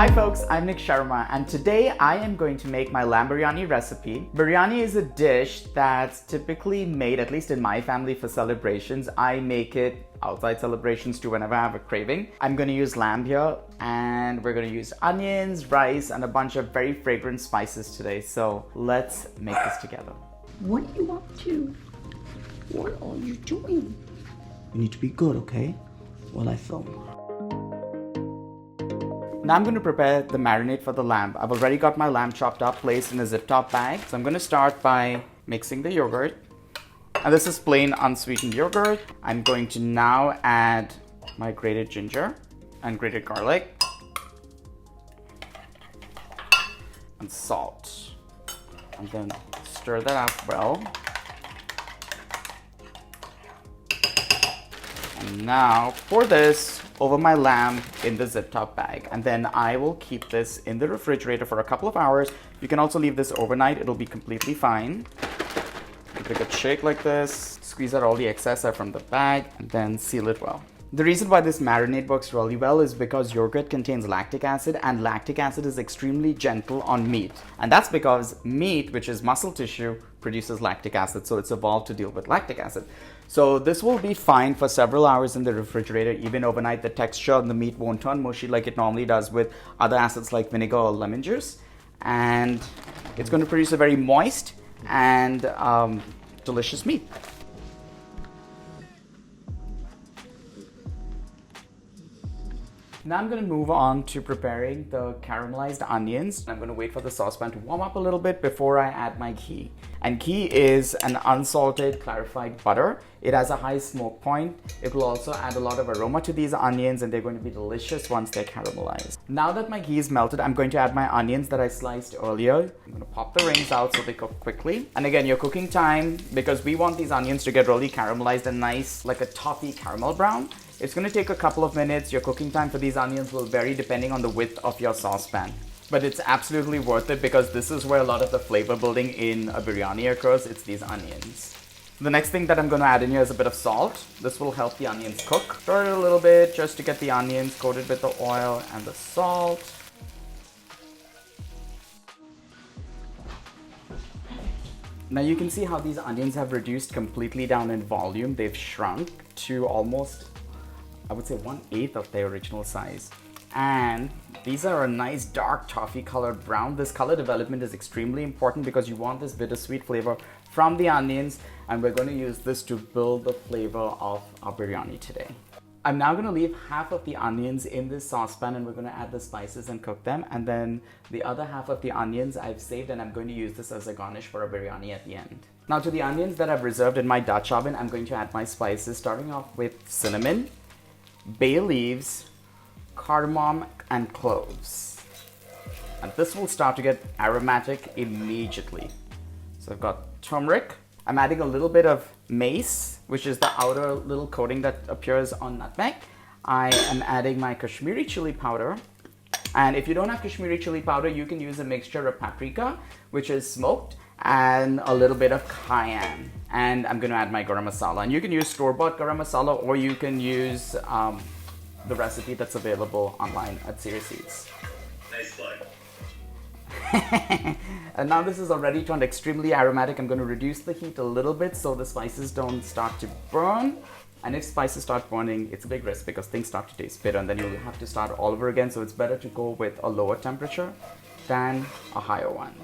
Hi folks, I'm Nik Sharma and today I am going to make my lamb biryani recipe. Biryani is a dish that's typically made, at least in my family, for celebrations. I make it outside celebrations too whenever I have a craving. I'm going to use lamb here and we're going to use onions, rice and a bunch of very fragrant spices today. So let's make this together. What are you up to? What are you doing? You need to be good, okay? While I film. Now I'm going to prepare the marinade for the lamb. I've already got my lamb chopped up, placed in a zip top bag. So I'm going to start by mixing the yogurt. And this is plain unsweetened yogurt. I'm going to now add my grated ginger and grated garlic and salt. And then stir that up well. And now pour this over my lamb in the zip top bag, and then I will keep this in the refrigerator for a couple of hours. You can also leave this overnight, it'll be completely fine. Give it a good shake like this, squeeze out all the excess from the bag, and then seal it well. The reason why this marinade works really well is because yogurt contains lactic acid, and lactic acid is extremely gentle on meat. And that's because meat, which is muscle tissue, produces lactic acid, so it's evolved to deal with lactic acid. So this will be fine for several hours in the refrigerator, even overnight. The texture of the meat won't turn mushy like it normally does with other acids like vinegar or lemon juice. And it's going to produce a very moist and delicious meat. Now I'm going to move on to preparing the caramelized onions. I'm going to wait for the saucepan to warm up a little bit before I add my ghee. And ghee is an unsalted clarified butter. It has a high smoke point. It will also add a lot of aroma to these onions and they're going to be delicious once they're caramelized. Now that my ghee is melted, I'm going to add my onions that I sliced earlier. I'm going to pop the rings out so they cook quickly. And again, your cooking time, because we want these onions to get really caramelized and nice, like a toffee caramel brown, it's going to take a couple of minutes. Your cooking time for these onions will vary depending on the width of your saucepan. But it's absolutely worth it because this is where a lot of the flavor building in a biryani occurs. It's these onions. The next thing that I'm going to add in here is a bit of salt. This will help the onions cook. Stir it a little bit just to get the onions coated with the oil and the salt. Now you can see how these onions have reduced completely down in volume. They've shrunk to almost, I would say, 1/8 of their original size. And these are a nice dark toffee colored brown. This color development is extremely important because you want this bittersweet flavor from the onions, and we're going to use this to build the flavor of our biryani today. I'm now going to leave half of the onions in this saucepan and we're going to add the spices and cook them. And then the other half of the onions I've saved and I'm going to use this as a garnish for a biryani at the end. Now to the onions that I've reserved in my Dutch oven, I'm going to add my spices, starting off with cinnamon, bay leaves, cardamom and cloves. And this will start to get aromatic immediately. So I've got turmeric. I'm adding a little bit of mace, which is the outer little coating that appears on nutmeg. I am adding my Kashmiri chili powder. And if you don't have Kashmiri chili powder, you can use a mixture of paprika, which is smoked, and a little bit of cayenne. And I'm going to add my garam masala. And you can use store-bought garam masala or you can use the recipe that's available online at Serious Eats. Nice plug. And now this is already turned extremely aromatic. I'm going to reduce the heat a little bit so the spices don't start to burn. And if spices start burning, it's a big risk because things start to taste bitter and then you'll have to start all over again. So it's better to go with a lower temperature than a higher one.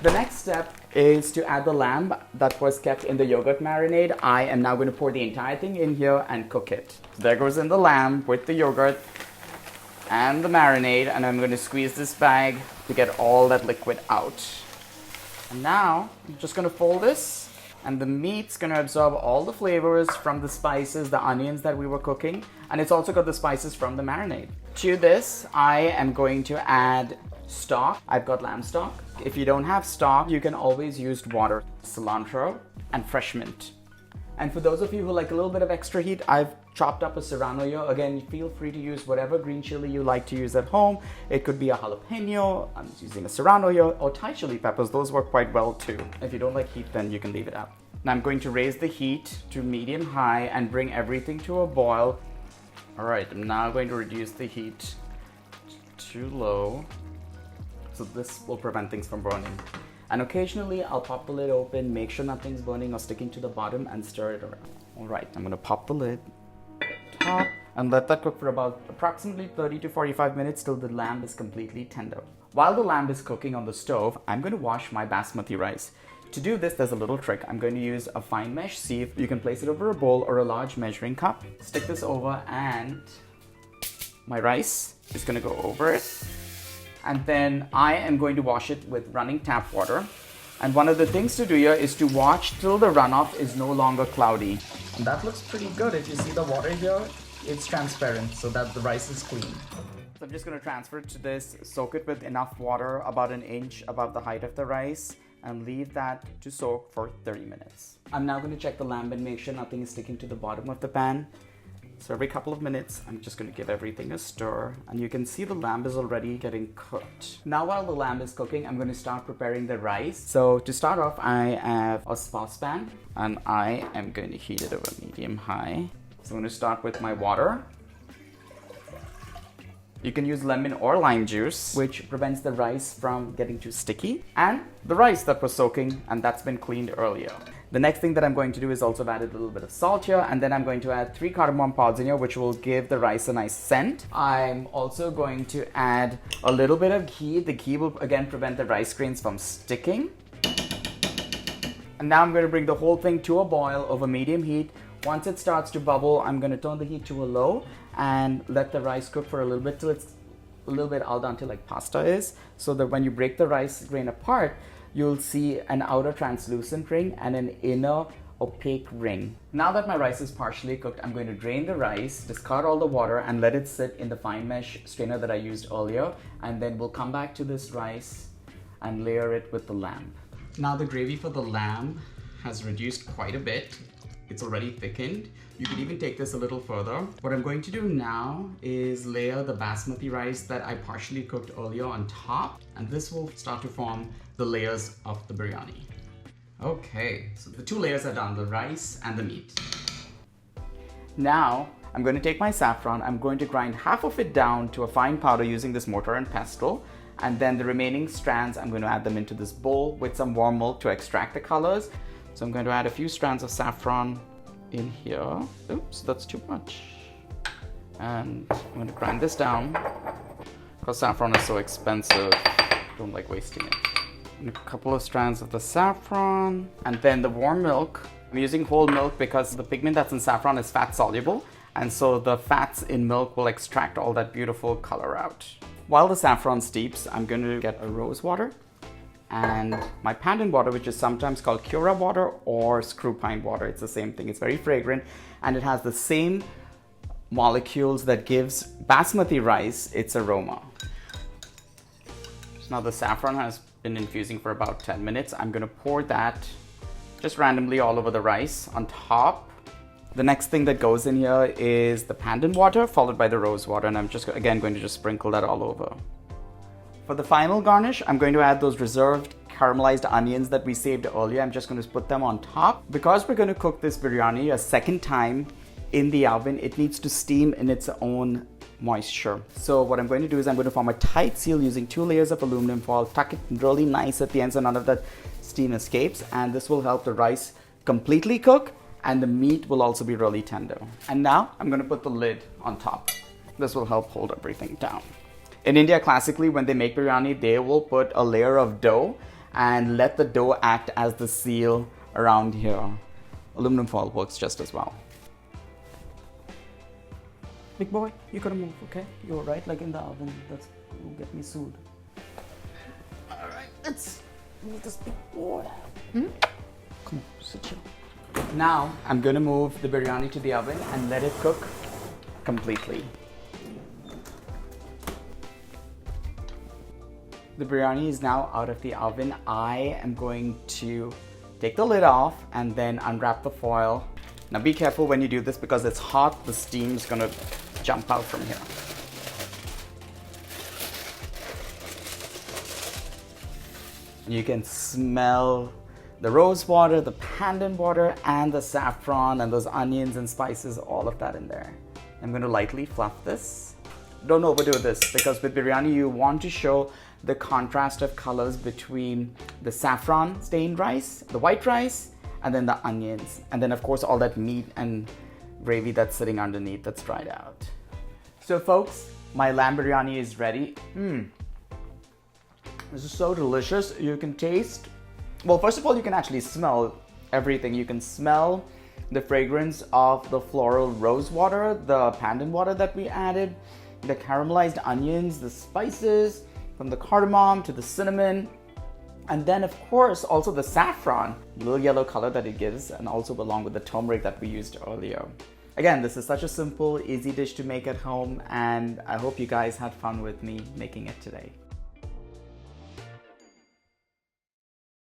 The next step is to add the lamb that was kept in the yogurt marinade. I am now going to pour the entire thing in here and cook it. So there goes in the lamb with the yogurt and the marinade, and I'm going to squeeze this bag to get all that liquid out. And now I'm just going to fold this, and the meat's going to absorb all the flavors from the spices, the onions that we were cooking, and it's also got the spices from the marinade. To this, I am going to add stock. I've got lamb stock. If you don't have stock, you can always use water, cilantro, and fresh mint. And for those of you who like a little bit of extra heat, I've chopped up a serrano here. Again, feel free to use whatever green chili you like to use at home. It could be a jalapeno, I'm using a serrano here, or Thai chili peppers. Those work quite well too. If you don't like heat, then you can leave it out. Now I'm going to raise the heat to medium high and bring everything to a boil. All right, I'm now going to reduce the heat too low. So this will prevent things from burning. And occasionally I'll pop the lid open, make sure nothing's burning or sticking to the bottom, and stir it around. All right, I'm gonna pop the lid, top, and let that cook for about approximately 30 to 45 minutes till the lamb is completely tender. While the lamb is cooking on the stove, I'm going to wash my basmati rice. To do this, there's a little trick. I'm going to use a fine mesh sieve. You can place it over a bowl or a large measuring cup. Stick this over and my rice is going to go over it. And then I am going to wash it with running tap water. And one of the things to do here is to watch till the runoff is no longer cloudy. And that looks pretty good. If you see the water here, it's transparent so that the rice is clean. So I'm just going to transfer it to this, soak it with enough water about an inch above the height of the rice, and leave that to soak for 30 minutes. I'm now going to check the lamb and make sure nothing is sticking to the bottom of the pan. So every couple of minutes, I'm just going to give everything a stir, and you can see the lamb is already getting cooked. Now while the lamb is cooking, I'm going to start preparing the rice. So to start off, I have a saucepan, and I am going to heat it over medium-high. So I'm going to start with my water. You can use lemon or lime juice, which prevents the rice from getting too sticky. And the rice that was soaking, and that's been cleaned earlier. The next thing that I'm going to do is also add a little bit of salt here, and then I'm going to add 3 cardamom pods in here, which will give the rice a nice scent. I'm also going to add a little bit of ghee. The ghee will again prevent the rice grains from sticking. And now I'm going to bring the whole thing to a boil over medium heat. Once it starts to bubble, I'm going to turn the heat to a low and let the rice cook for a little bit till it's a little bit al dente like pasta is, so that when you break the rice grain apart, you'll see an outer translucent ring and an inner opaque ring. Now that my rice is partially cooked, I'm going to drain the rice, discard all the water, and let it sit in the fine mesh strainer that I used earlier, and then we'll come back to this rice and layer it with the lamb. Now the gravy for the lamb has reduced quite a bit. It's already thickened. You could even take this a little further. What I'm going to do now is layer the basmati rice that I partially cooked earlier on top, and this will start to form the layers of the biryani. Okay, so the 2 layers are done, the rice and the meat. Now, I'm going to take my saffron, I'm going to grind half of it down to a fine powder using this mortar and pestle, and then the remaining strands, I'm going to add them into this bowl with some warm milk to extract the colors. So I'm going to add a few strands of saffron in here. Oops, that's too much. And I'm going to grind this down because saffron is so expensive. Don't like wasting it. And a couple of strands of the saffron, and then the warm milk. I'm using whole milk because the pigment that's in saffron is fat soluble, and so the fats in milk will extract all that beautiful color out. While the saffron steeps, I'm going to get a rose water and my pandan water, which is sometimes called cura water or screw pine water. It's the same thing. It's very fragrant, and it has the same molecules that gives basmati rice its aroma. So now the saffron has been infusing for about 10 minutes. I'm going to pour that just randomly all over the rice on top. The next thing that goes in here is the pandan water, followed by the rose water, and I'm just again going to just sprinkle that all over. For the final garnish, I'm going to add those reserved caramelized onions that we saved earlier. I'm just going to put them on top. Because we're going to cook this biryani a second time in the oven, it needs to steam in its own moisture. So what I'm going to do is I'm going to form a tight seal using 2 layers of aluminum foil, tuck it really nice at the end so none of that steam escapes, and this will help the rice completely cook and the meat will also be really tender. And now I'm going to put the lid on top. This will help hold everything down. In India, classically, when they make biryani, they will put a layer of dough and let the dough act as the seal around here. Aluminum foil works just as well. Big boy, you gotta move, okay? You're right, like in the oven. You'll get me sued. Alright, let's move this big boy. Come on, sit here. Now, I'm gonna move the biryani to the oven and let it cook completely. The biryani is now out of the oven. I am going to take the lid off and then unwrap the foil. Now be careful when you do this because it's hot. The steam is gonna jump out from here. You can smell the rose water, the pandan water, and the saffron and those onions and spices, all of that in there. I'm going to lightly fluff this don't overdo this, because with biryani you want to show the contrast of colors between the saffron stained rice, the white rice, and then the onions, and then of course all that meat and gravy that's sitting underneath that's dried out. So folks, my lamb biryani is ready. This is so delicious. You can taste, well, first of all, you can actually smell everything. You can smell the fragrance of the floral rose water, the pandan water that we added, the caramelized onions, the spices, from the cardamom to the cinnamon, and then of course also the saffron, little yellow color that it gives, and also along with the turmeric that we used earlier. Again, this is such a simple, easy dish to make at home, and I hope you guys had fun with me making it today.